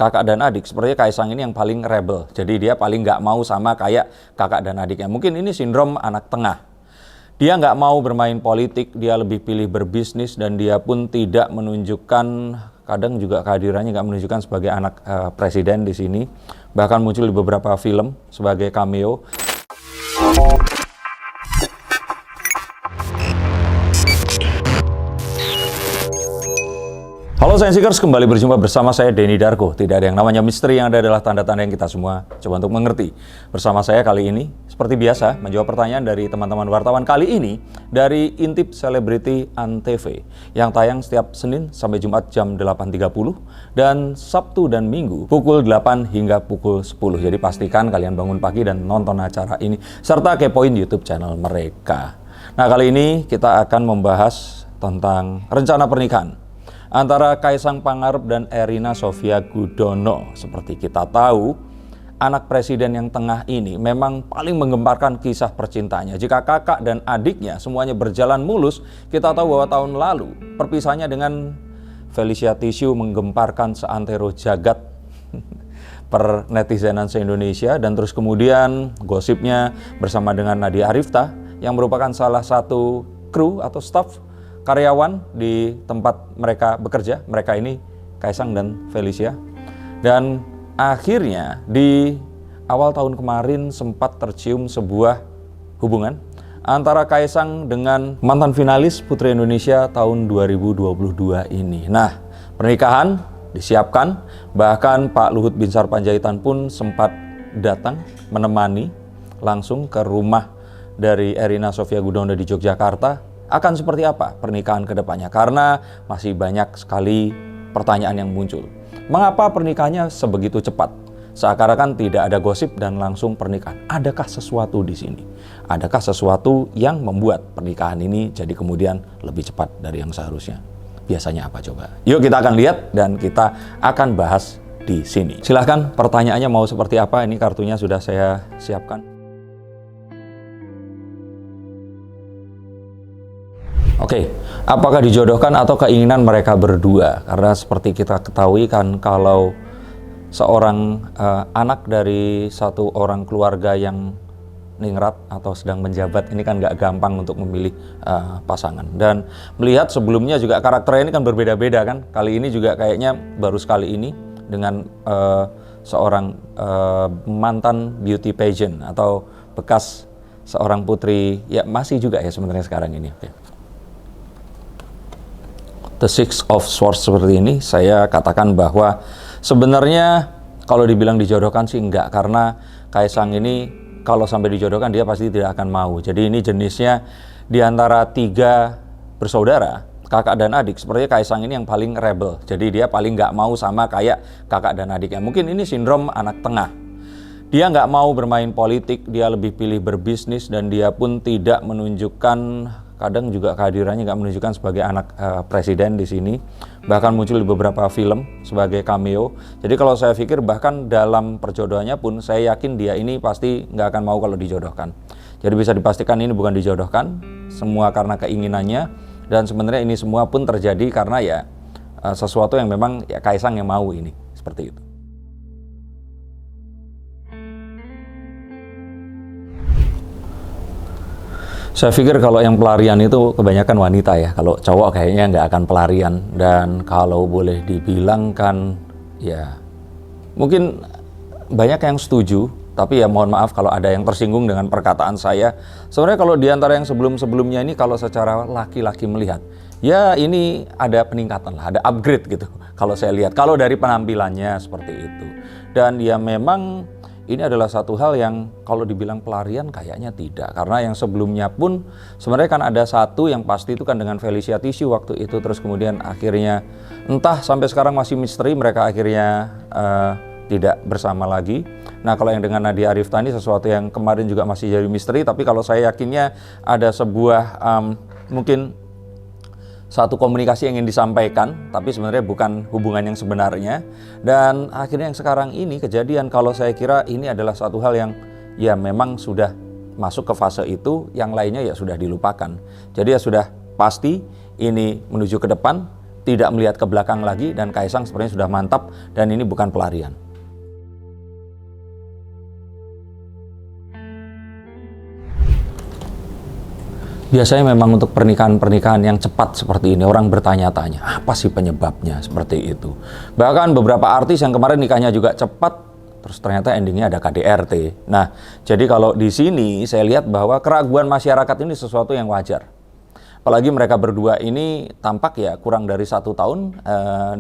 Kakak dan adik, sepertinya Kaisang ini yang paling rebel. Jadi dia paling nggak mau sama kayak kakak dan adiknya. Mungkin ini sindrom anak tengah. Dia nggak mau bermain politik, dia lebih pilih berbisnis, dan dia pun tidak menunjukkan, kadang juga kehadirannya nggak menunjukkan sebagai anak presiden di sini. Bahkan muncul di beberapa film sebagai cameo. Halo Sainsikers, kembali berjumpa bersama saya Denny Darko. Tidak ada yang namanya misteri, yang ada adalah tanda-tanda yang kita semua coba untuk mengerti. Bersama saya kali ini, seperti biasa, menjawab pertanyaan dari teman-teman wartawan. Kali ini dari Intip Selebriti Antv yang tayang setiap Senin sampai Jumat jam 8.30 dan Sabtu dan Minggu pukul 8 hingga pukul 10. Jadi pastikan kalian bangun pagi dan nonton acara ini serta kepoin YouTube channel mereka. Nah, kali ini kita akan membahas tentang rencana pernikahan antara Kaisang Pangarep dan Erina Sofia Gudono. Seperti kita tahu, anak presiden yang tengah ini memang paling menggemparkan kisah percintaannya. Jika kakak dan adiknya semuanya berjalan mulus, kita tahu bahwa tahun lalu perpisahannya dengan Felicia Tisu menggemparkan seantero jagat per netizenan se-Indonesia. Dan terus kemudian gosipnya bersama dengan Nadia Arifta yang merupakan salah satu kru atau staff karyawan di tempat mereka bekerja. Mereka ini Kaisang dan Felicia. Dan akhirnya di awal tahun kemarin sempat tercium sebuah hubungan antara Kaisang dengan mantan finalis Putri Indonesia tahun 2022 ini. Nah, pernikahan disiapkan, bahkan Pak Luhut Binsar Panjaitan pun sempat datang menemani langsung ke rumah dari Erina Sofia Gudono di Yogyakarta. Akan seperti apa pernikahan ke depannya? Karena masih banyak sekali pertanyaan yang muncul. Mengapa pernikahannya sebegitu cepat? Seakan-akan tidak ada gosip dan langsung pernikahan. Adakah sesuatu di sini? Adakah sesuatu yang membuat pernikahan ini jadi kemudian lebih cepat dari yang seharusnya? Biasanya apa coba? Yuk kita akan lihat dan kita akan bahas di sini. Silahkan pertanyaannya mau seperti apa? Ini kartunya sudah saya siapkan. Oke, apakah dijodohkan atau keinginan mereka berdua? Karena seperti kita ketahui kan, kalau seorang anak dari satu orang keluarga yang ningrat atau sedang menjabat, ini kan gak gampang untuk memilih pasangan. Dan melihat sebelumnya juga karakternya ini kan berbeda-beda kan. Kali ini juga kayaknya baru sekali ini dengan seorang mantan beauty pageant atau bekas seorang putri, ya masih juga ya sebenarnya sekarang ini. Oke. The Six of Swords seperti ini, saya katakan bahwa sebenarnya kalau dibilang dijodohkan sih enggak, karena Kaisang ini kalau sampai dijodohkan dia pasti tidak akan mau. Jadi ini jenisnya di antara tiga bersaudara, kakak dan adik, sepertinya Kaisang ini yang paling rebel. Jadi dia paling nggak mau sama kayak kakak dan adiknya. Mungkin ini sindrom anak tengah. Dia nggak mau bermain politik, dia lebih pilih berbisnis, dan dia pun tidak menunjukkan, kadang juga kehadirannya nggak menunjukkan sebagai anak presiden di sini. Bahkan muncul di beberapa film sebagai cameo. Jadi kalau saya pikir bahkan dalam perjodohannya pun saya yakin dia ini pasti nggak akan mau kalau dijodohkan. Jadi bisa dipastikan ini bukan dijodohkan, semua karena keinginannya. Dan sebenarnya ini semua pun terjadi karena ya sesuatu yang memang ya Kaisang yang mau ini, seperti itu. Saya pikir kalau yang pelarian itu kebanyakan wanita ya. Kalau cowok kayaknya nggak akan pelarian. Dan kalau boleh dibilangkan ya mungkin banyak yang setuju. Tapi ya mohon maaf kalau ada yang tersinggung dengan perkataan saya. Sebenarnya kalau diantara yang sebelum-sebelumnya ini, kalau secara laki-laki melihat, ya ini ada peningkatan lah, ada upgrade gitu. Kalau saya lihat, kalau dari penampilannya seperti itu. Dan ya memang ini adalah satu hal yang kalau dibilang pelarian kayaknya tidak. Karena yang sebelumnya pun sebenarnya kan ada satu yang pasti itu kan dengan Felicia Tisu waktu itu. Terus kemudian akhirnya entah sampai sekarang masih misteri, mereka akhirnya tidak bersama lagi. Nah kalau yang dengan Nadia Arifta ini sesuatu yang kemarin juga masih jadi misteri. Tapi kalau saya yakinnya ada sebuah mungkin satu komunikasi yang ingin disampaikan, tapi sebenarnya bukan hubungan yang sebenarnya. Dan akhirnya yang sekarang ini kejadian, kalau saya kira ini adalah satu hal yang ya memang sudah masuk ke fase itu, yang lainnya ya sudah dilupakan. Jadi ya sudah pasti ini menuju ke depan, tidak melihat ke belakang lagi, dan Kaisang sebenarnya sudah mantap dan ini bukan pelarian. Biasanya memang untuk pernikahan-pernikahan yang cepat seperti ini, orang bertanya-tanya, apa sih penyebabnya seperti itu. Bahkan beberapa artis yang kemarin nikahnya juga cepat, terus ternyata endingnya ada KDRT. Nah, jadi kalau di sini saya lihat bahwa keraguan masyarakat ini sesuatu yang wajar. Apalagi mereka berdua ini tampak ya kurang dari 1 tahun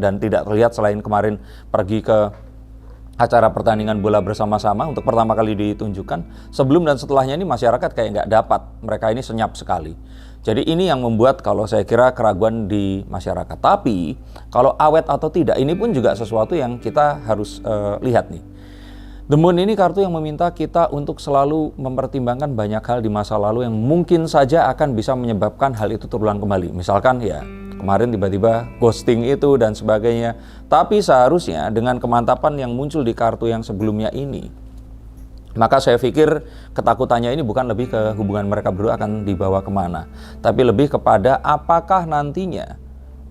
dan tidak terlihat selain kemarin pergi ke acara pertandingan bola bersama-sama untuk pertama kali ditunjukkan. Sebelum dan setelahnya ini masyarakat kayak nggak dapat, mereka ini senyap sekali. Jadi ini yang membuat kalau saya kira keraguan di masyarakat. Tapi kalau awet atau tidak, ini pun juga sesuatu yang kita harus lihat nih. The Moon ini kartu yang meminta kita untuk selalu mempertimbangkan banyak hal di masa lalu yang mungkin saja akan bisa menyebabkan hal itu terulang kembali. Misalkan ya kemarin tiba-tiba ghosting itu dan sebagainya. Tapi seharusnya dengan kemantapan yang muncul di kartu yang sebelumnya ini, maka saya pikir ketakutannya ini bukan lebih ke hubungan mereka berdua akan dibawa kemana, tapi lebih kepada apakah nantinya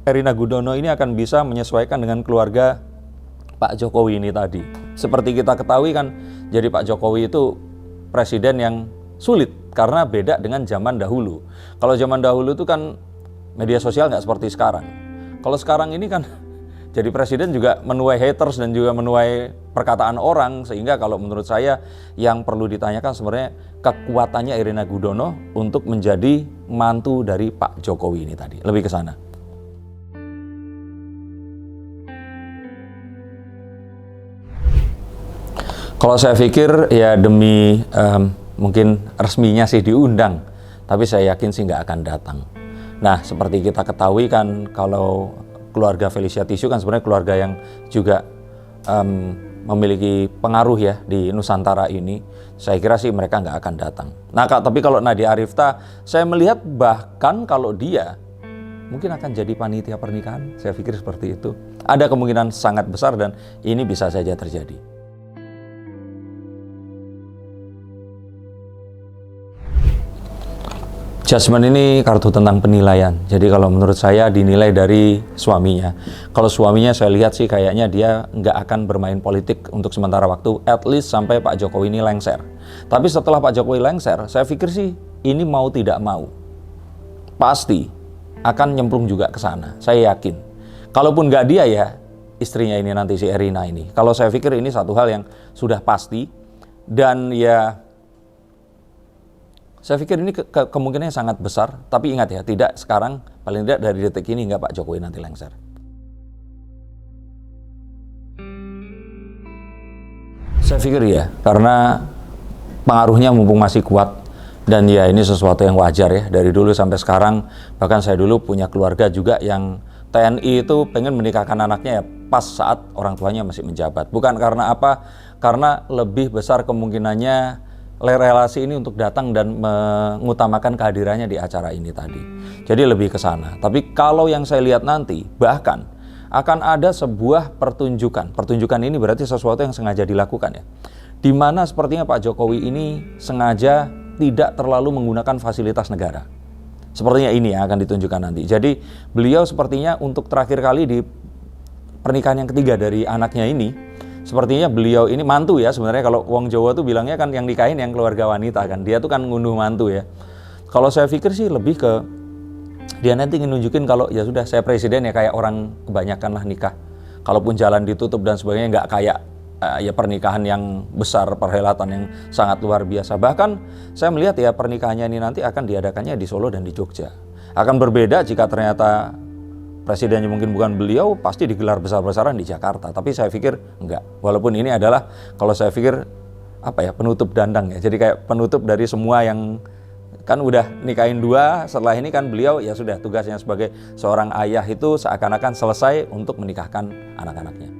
Erina Gudono ini akan bisa menyesuaikan dengan keluarga Pak Jokowi ini tadi. Seperti kita ketahui kan, jadi Pak Jokowi itu presiden yang sulit karena beda dengan zaman dahulu. Kalau zaman dahulu itu kan media sosial nggak seperti sekarang. Kalau sekarang ini kan jadi presiden juga menuai haters dan juga menuai perkataan orang, sehingga kalau menurut saya yang perlu ditanyakan sebenarnya kekuatannya Erina Gudono untuk menjadi mantu dari Pak Jokowi ini tadi. Lebih ke sana. Kalau saya pikir ya demi mungkin resminya sih diundang, tapi saya yakin sih nggak akan datang. Nah, seperti kita ketahui kan kalau keluarga Felicia Tisu kan sebenarnya keluarga yang juga memiliki pengaruh ya di Nusantara ini. Saya kira sih mereka nggak akan datang. Nah, tapi kalau Nadia Arifta, saya melihat bahkan kalau dia mungkin akan jadi panitia pernikahan. Saya pikir seperti itu. Ada kemungkinan sangat besar dan ini bisa saja terjadi. Judgment ini kartu tentang penilaian. Jadi kalau menurut saya dinilai dari suaminya. Kalau suaminya saya lihat sih kayaknya dia nggak akan bermain politik untuk sementara waktu, at least sampai Pak Jokowi ini lengser. Tapi setelah Pak Jokowi lengser, saya pikir sih ini mau tidak mau pasti akan nyemplung juga ke sana. Saya yakin. Kalaupun nggak dia ya istrinya ini nanti si Erina ini. Kalau saya pikir ini satu hal yang sudah pasti dan ya saya pikir ini kemungkinannya sangat besar, tapi ingat ya, tidak sekarang, paling tidak dari detik ini nggak Pak Jokowi nanti lengser. Saya pikir ya, karena pengaruhnya mumpung masih kuat, dan ya ini sesuatu yang wajar ya, dari dulu sampai sekarang, bahkan saya dulu punya keluarga juga yang TNI itu pengen menikahkan anaknya ya pas saat orang tuanya masih menjabat. Bukan karena apa, karena lebih besar kemungkinannya relasi ini untuk datang dan mengutamakan kehadirannya di acara ini tadi. Jadi lebih ke sana. Tapi kalau yang saya lihat nanti, bahkan akan ada sebuah pertunjukan. Pertunjukan ini berarti sesuatu yang sengaja dilakukan ya. Di mana sepertinya Pak Jokowi ini sengaja tidak terlalu menggunakan fasilitas negara. Sepertinya ini yang akan ditunjukkan nanti. Jadi beliau sepertinya untuk terakhir kali di pernikahan yang ketiga dari anaknya ini, sepertinya beliau ini mantu ya, sebenarnya kalau wong Jawa tuh bilangnya kan yang nikahin yang keluarga wanita kan, dia tuh kan ngunduh mantu ya. Kalau saya pikir sih lebih ke dia nanti ingin nunjukin kalau ya sudah saya presiden ya kayak orang kebanyakan lah nikah. Kalaupun jalan ditutup dan sebagainya nggak kayak ya pernikahan yang besar, perhelatan yang sangat luar biasa. Bahkan saya melihat ya pernikahannya ini nanti akan diadakannya di Solo dan di Jogja. Akan berbeda jika ternyata presidennya mungkin bukan beliau, pasti digelar besar-besaran di Jakarta. Tapi saya pikir enggak. Walaupun ini adalah, kalau saya pikir, penutup dandang ya. Jadi kayak penutup dari semua yang, kan udah nikahin 2, setelah ini kan beliau ya sudah tugasnya sebagai seorang ayah itu seakan-akan selesai untuk menikahkan anak-anaknya.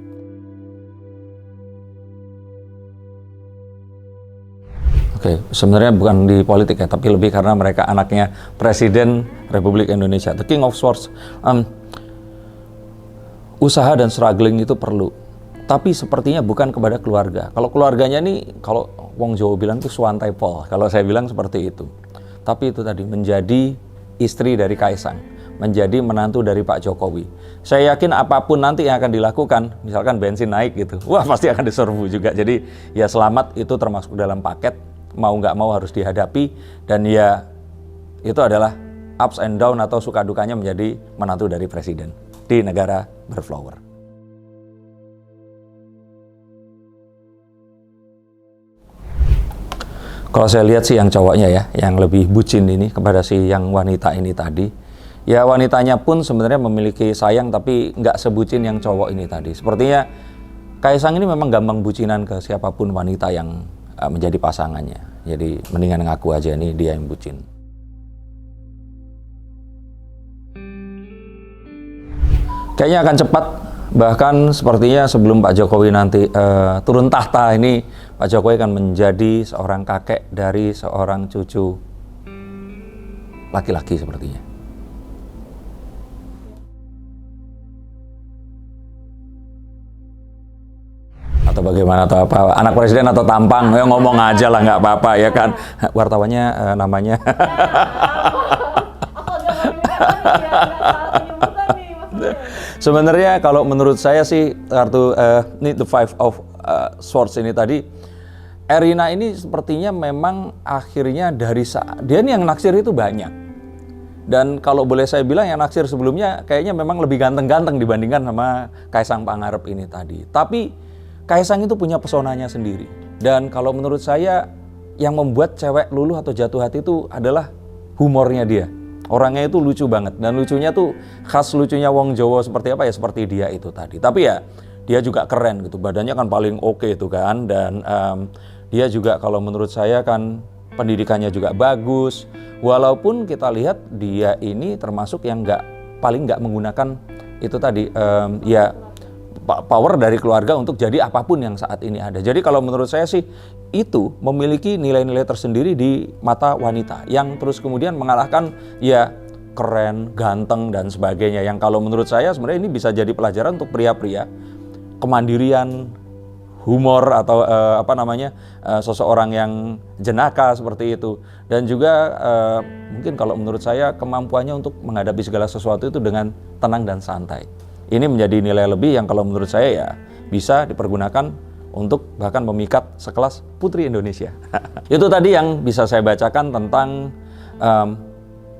Oke, sebenarnya bukan di politik ya, tapi lebih karena mereka anaknya Presiden Republik Indonesia, the King of Swords. Usaha dan struggling itu perlu, tapi sepertinya bukan kepada keluarga. Kalau keluarganya nih, kalau wong Jawa bilang itu suwantai pol, kalau saya bilang seperti itu. Tapi itu tadi menjadi istri dari Kaisang, menjadi menantu dari Pak Jokowi. Saya yakin apapun nanti yang akan dilakukan, misalkan bensin naik gitu, wah pasti akan diserbu juga. Jadi ya selamat itu termasuk dalam paket, mau nggak mau harus dihadapi, dan ya itu adalah ups and down atau suka dukanya menjadi menantu dari presiden di negara berflower. Kalau saya lihat sih yang cowoknya ya, yang lebih bucin ini kepada si yang wanita ini tadi. Ya wanitanya pun sebenarnya memiliki sayang tapi nggak sebucin yang cowok ini tadi. Sepertinya Kaisang ini memang gampang bucinan ke siapapun wanita yang menjadi pasangannya. Jadi mendingan ngaku aja nih dia yang bucin. Kayaknya akan cepat, bahkan sepertinya sebelum Pak Jokowi nanti turun tahta ini, Pak Jokowi akan menjadi seorang kakek dari seorang cucu laki-laki sepertinya. Atau bagaimana, atau apa, anak presiden atau tampang, ya ngomong aja lah nggak apa-apa ya kan. Wartawannya namanya. Sebenarnya kalau menurut saya sih kartu ini The Five of Swords ini tadi, Erina ini sepertinya memang akhirnya dari dia ini yang naksir itu banyak. Dan kalau boleh saya bilang yang naksir sebelumnya kayaknya memang lebih ganteng-ganteng dibandingkan sama Kaisang Pangarep ini tadi. Tapi Kaisang itu punya pesonanya sendiri. Dan kalau menurut saya yang membuat cewek luluh atau jatuh hati itu adalah humornya dia. Orangnya itu lucu banget, dan lucunya tuh khas lucunya Wong Jawa seperti apa ya, seperti dia itu tadi. Tapi ya dia juga keren gitu, badannya kan paling oke itu kan, dan dia juga kalau menurut saya kan pendidikannya juga bagus. Walaupun kita lihat dia ini termasuk yang paling nggak menggunakan itu tadi ya power dari keluarga untuk jadi apapun yang saat ini ada. Jadi kalau menurut saya sih itu memiliki nilai-nilai tersendiri di mata wanita yang terus kemudian mengalahkan ya keren, ganteng dan sebagainya, yang kalau menurut saya sebenarnya ini bisa jadi pelajaran untuk pria-pria, kemandirian, humor atau seseorang yang jenaka seperti itu, dan juga mungkin kalau menurut saya kemampuannya untuk menghadapi segala sesuatu itu dengan tenang dan santai. Ini menjadi nilai lebih yang kalau menurut saya ya bisa dipergunakan untuk bahkan memikat sekelas Putri Indonesia. Itu tadi yang bisa saya bacakan tentang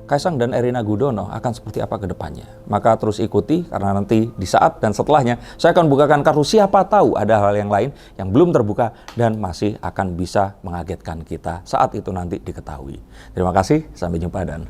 Kaisang dan Erina Gudono akan seperti apa ke depannya. Maka terus ikuti, karena nanti di saat dan setelahnya saya akan bukakan kartu, siapa tahu ada hal yang lain yang belum terbuka dan masih akan bisa mengagetkan kita saat itu nanti diketahui. Terima kasih, sampai jumpa dan